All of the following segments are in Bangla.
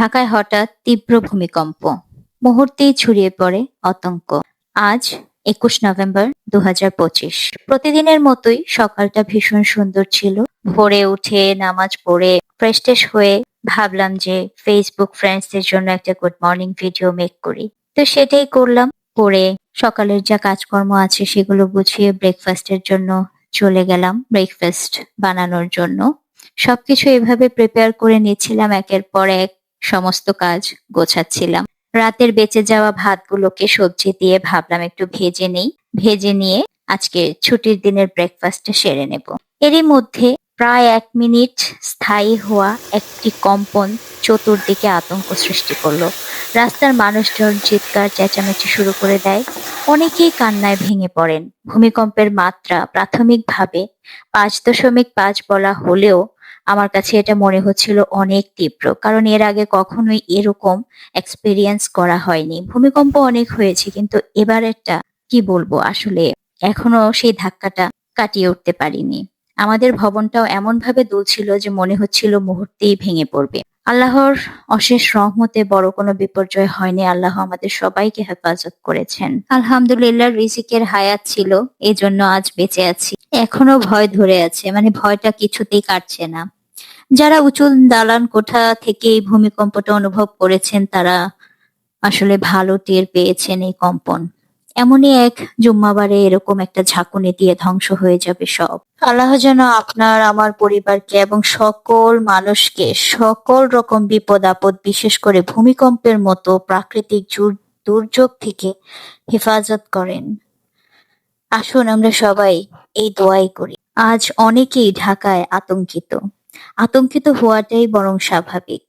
ঢাকায় হঠাৎ তীব্র ভূমিকম্প। মুহূর্তেই ছড়িয়ে পড়ে আতঙ্ক। আজ ২১ নভেম্বর ২০২৫। প্রতিদিনের মতোই সকালটা ভীষণ সুন্দর ছিল। ভোরে উঠে নামাজ পড়ে ফ্রেশ ট্রেশ হয়ে ভাবলাম যে ফেসবুক ফ্রেন্ডসদের জন্য একটা গুড মর্নিং ভিডিও মেক করি। তো সেটাই করলাম। করে সকালের যা কাজকর্ম আছে সেগুলো গুছিয়ে ব্রেকফাস্টের জন্য চলে গেলাম ব্রেকফাস্ট বানানোর জন্য। সবকিছু এভাবে প্রিপেয়ার করে নিচ্ছিলাম, একের পর এক সমস্ত কাজ গোছাচ্ছিলাম। রাতের বেঁচে যাওয়া ভাতগুলোকে সবজি দিয়ে ভাবলাম একটু ভেজে নেই। ভেজে নিয়ে আজকে ছুটির দিনের ব্রেকফাস্টটা সেরে নেব। এরই মধ্যে প্রায় ১ মিনিট স্থায়ী হওয়া একটি কম্পন চতুর্দিকে আতঙ্ক সৃষ্টি করলো। রাস্তার মানুষজন চিৎকার চেঁচামেচি শুরু করে দেয়। অনেকেই কান্নায় ভেঙে পড়েন। ভূমিকম্পের মাত্রা প্রাথমিকভাবে ৫.৫ বলা হলেও আমার কাছে এটা মনে হচ্ছিল অনেক তীব্র, কারণ এর আগে কখনোই এরকম এক্সপেরিয়েন্স করা হয়নি। ভূমিকম্প অনেক হয়েছে, কিন্তু এবারেরটা কি বলবো, আসলে এখনো সেই ধাক্কাটা কাটিয়ে উঠতে পারিনি। আমাদের ভবনটাও এমন ভাবে দুলছিল যে মনে হচ্ছিল মুহূর্তেই ভেঙে পড়বে। আল্লাহর অশেষ রহমতে বড় কোনো বিপর্যয় হয়নি। আল্লাহ আমাদের সবাইকে হেফাজত করেছেন। আলহামদুলিল্লাহ, রিজিকের হায়াত ছিল, এই জন্য আজ বেঁচে আছি। এখনো ভয় ধরে আছে, মানে ভয়টা কিছুতেই কাটছে না। যারা উঁচু দালান কোঠা থেকে এই ভূমিকম্পটা অনুভব করেছেন তারা আসলে ভালো টের পেয়েছেন এই কম্পন। এমনই এক জুম্মাবারে এরকম একটা ঝাঁকুনি দিয়ে ধ্বংস হয়ে যাবে সব। আল্লাহ যেন আপনার, আমার পরিবারকে এবং সকল মানুষকে সকল রকম বিপদ আপদ, বিশেষ করে ভূমিকম্পের মতো প্রাকৃতিক দুর্যোগ থেকে হেফাজত করেন। আসুন আমরা সবাই এই দোয়াই করি। আজ অনেকেই ঢাকায় আতঙ্কিত। আতঙ্কিত হওয়াটাই বরং স্বাভাবিক,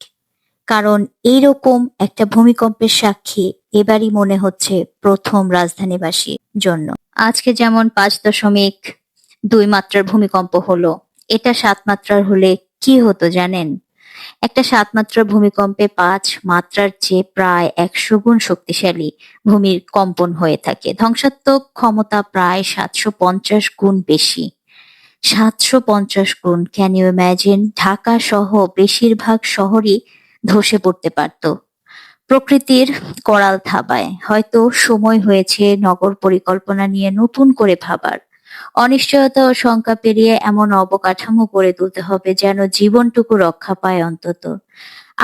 কারণ এইরকম একটা ভূমিকম্পের সাক্ষী এবারই মনে হচ্ছে প্রথম রাজধানীবাসীর জন্য। আজকে যেমন ৫.২ মাত্রার ভূমিকম্প হলো, এটা ৭ মাত্রার হলে কি হতো জানেন? একটা ৭ মাত্রার ভূমিকম্পে ৫ মাত্রার চেয়ে প্রায় ১০০ গুণ শক্তিশালী ভূমির কম্পন হয়ে থাকে। ধ্বংসাত্মক ক্ষমতা প্রায় ৭৫০ গুণ বেশি। ৭৫০ গুণ, ক্যান ইউ ইমাজিন? ঢাকা সহ বেশিরভাগ শহরই ধসে পড়তে পারত প্রকৃতির করাল থাবায়। হয়তো সময় হয়েছে নগর পরিকল্পনা নিয়ে নতুন করে ভাবার। অনিশ্চয়তা ও শঙ্কা পেরিয়ে এমন অবকাঠামো গড়ে তুলতে হবে যেন জীবনটুকু রক্ষা পায় অন্তত।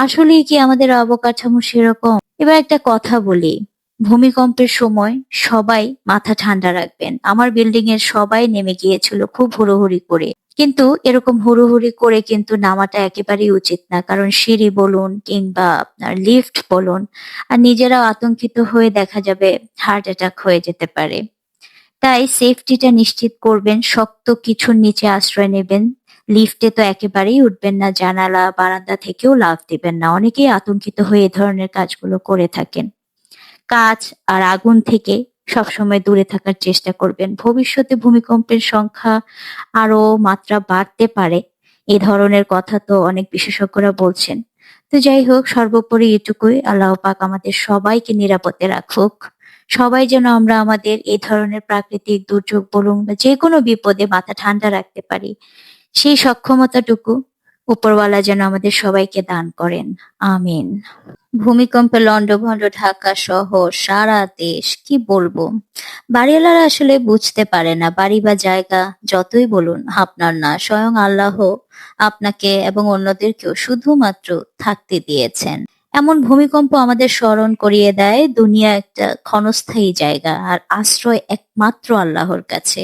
আসলেই কি আমাদের অবকাঠামো সেরকম? এবার একটা কথা বলি, ভূমিকম্পের সময় সবাই মাথা ঠান্ডা রাখবেন। আমার বিল্ডিং এর সবাই নেমে গিয়েছিল খুব হুড়োহুড়ি করে, কিন্তু এরকম হুড়োহুড়ি করে কিন্তু নামাটা একেবারেই উচিত না, কারণ সিঁড়ি বলুন কিংবা আপনার লিফট বলুন, আর নিজেরাও আতঙ্কিত হয়ে দেখা যাবে হার্ট অ্যাটাক হয়ে যেতে পারে। তাই সেফটিটা নিশ্চিত করবেন, শক্ত কিছুর নিচে আশ্রয় নেবেন। লিফটে তো একেবারেই উঠবেন না, জানালা বারান্দা থেকেও লাফ দিবেন না। অনেকেই আতঙ্কিত হয়ে এ ধরনের কাজগুলো করে থাকেন। কাঁচ আর আগুন থেকে সবসময় দূরে থাকার চেষ্টা করবেন। ভবিষ্যতে ভূমিকম্পের সংখ্যা আরো মাত্রা বাড়তে পারে, এ ধরনের কথা তো অনেক বিশেষজ্ঞরা বলছেন। তো যাই হোক, সর্বোপরি এটুকুই, আল্লাহ পাক আমাদের সবাইকে নিরাপদে রাখুক। সবাই যেন আমরা আমাদের এই ধরনের প্রাকৃতিক দুর্যোগ বলুন বা যে কোনো বিপদে মাথা ঠান্ডা রাখতে পারি, সেই সক্ষমতাটুকু উপরওয়ালা যেন আমাদের সবাইকে দান করেন। আমিন। ভূমিকম্পে লন্ডভন্ড ঢাকা শহর, সারা দেশ, কি বলবো। বাড়িওয়ালারা আসলে বুঝতে পারে না, বাড়ি বা জায়গা যতই বলুন আপনার না, স্বয়ং আল্লাহ আপনাকে এবং অন্যদেরকেও শুধুমাত্র থাকতে দিয়েছেন। এমন ভূমিকম্প আমাদের স্মরণ করিয়ে দেয় দুনিয়া একটা ক্ষণস্থায়ী জায়গা, আর আশ্রয় একমাত্র আল্লাহর কাছে।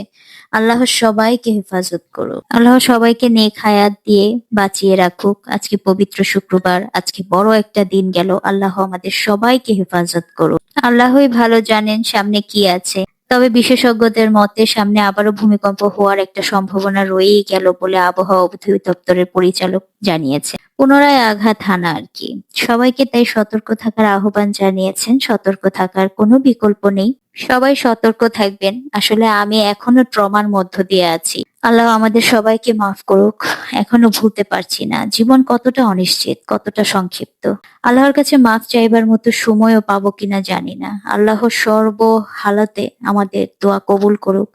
আল্লাহ সবাইকে হেফাজত করুক। আল্লাহ সবাইকে নেক হায়াত দিয়ে বাঁচিয়ে রাখুক। আজকে পবিত্র শুক্রবার, আজকে বড় একটা দিন গেল। আল্লাহ আমাদের সবাইকে হেফাজত করুক। আল্লাহই ভালো জানেন সামনে কি আছে। তবে বিশেষজ্ঞদের মতে সামনে আবারও ভূমিকম্প হওয়ার একটা সম্ভাবনা রয়েই গেল বলে আবহাওয়া অধিদপ্তরের পরিচালক জানিয়েছে। পুনরায় আঘাত হানা আর কি। সবাইকে তাই সতর্ক থাকার আহ্বান জানিয়েছেন। সতর্ক থাকার কোনো বিকল্প নেই, সবাই সতর্ক থাকবেন। আসলে আমি এখনো ট্রমার মধ্য দিয়ে আছি। আল্লাহ আমাদের সবাইকে মাফ করুক। এখনো ভুলতে পারছি না জীবন কতটা অনিশ্চিত, কতটা সংক্ষিপ্ত। আল্লাহর কাছে মাফ চাইবার মতো সময়ও পাবো কিনা জানি না। আল্লাহ সর্ব হালাতে আমাদের দোয়া কবুল করুক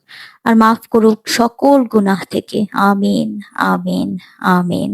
আর মাফ করুক সকল গুনাহ থেকে। আমিন, আমিন, আমিন।